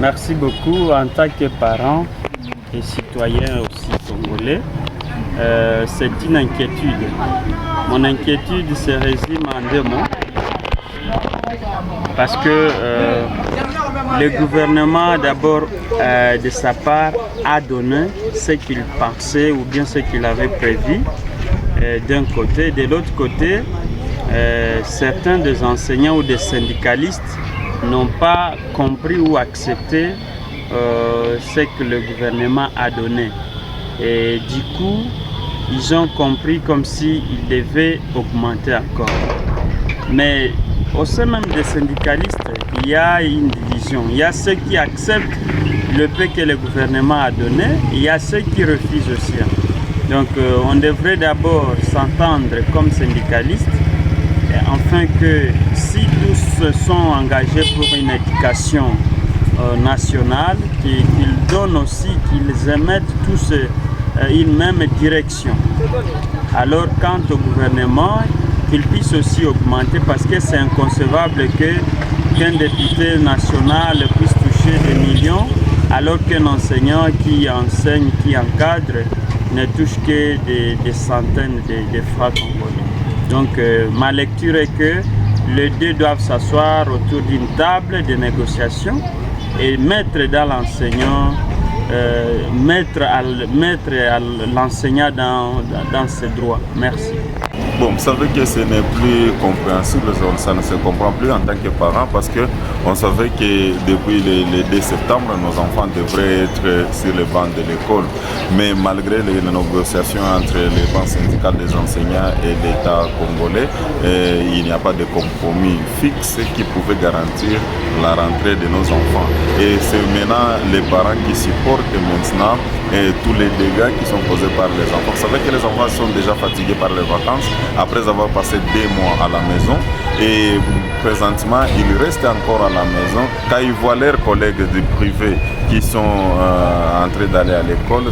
Merci beaucoup. En tant que parent et citoyen aussi congolais, c'est une inquiétude. Mon inquiétude se résume en 2 mots. Parce que le gouvernement, d'abord, de sa part, a donné ce qu'il pensait ou bien ce qu'il avait prévu d'un côté. De l'autre côté, certains des enseignants ou des syndicalistes n'ont pas compris ou accepté ce que le gouvernement a donné. Et du coup, ils ont compris comme s'ils devaient augmenter encore. Mais au sein même des syndicalistes, il y a une division. Il y a ceux qui acceptent le peu que le gouvernement a donné, et il y a ceux qui refusent aussi. Donc on devrait d'abord s'entendre comme syndicalistes, afin que si tous se sont engagés pour une éducation nationale, qu'ils donnent aussi, qu'ils émettent tous une même direction. Alors quant au gouvernement, qu'il puisse aussi augmenter, parce que c'est inconcevable qu'un député national puisse toucher des millions alors qu'un enseignant qui enseigne, qui encadre, ne touche que des centaines de francs congolais. Donc ma lecture est que les deux doivent s'asseoir autour d'une table de négociation et mettre dans l'enseignant, mettre l'enseignant dans ses droits. Merci. Bon, vous savez que ce n'est plus compréhensible, ça ne se comprend plus en tant que parent parce qu'on savait que depuis le 2 septembre, nos enfants devraient être sur les bancs de l'école. Mais malgré les négociations entre les bancs syndicales des enseignants et l'État congolais, il n'y a pas de compromis fixe qui pouvait garantir la rentrée de nos enfants. Et c'est maintenant les parents qui supportent maintenant tous les dégâts qui sont causés par les enfants. Vous savez que les enfants sont déjà fatigués par les vacances après avoir passé 2 mois à la maison et présentement ils restent encore à la maison. Quand ils voient leurs collègues du privé qui sont en train d'aller à l'école,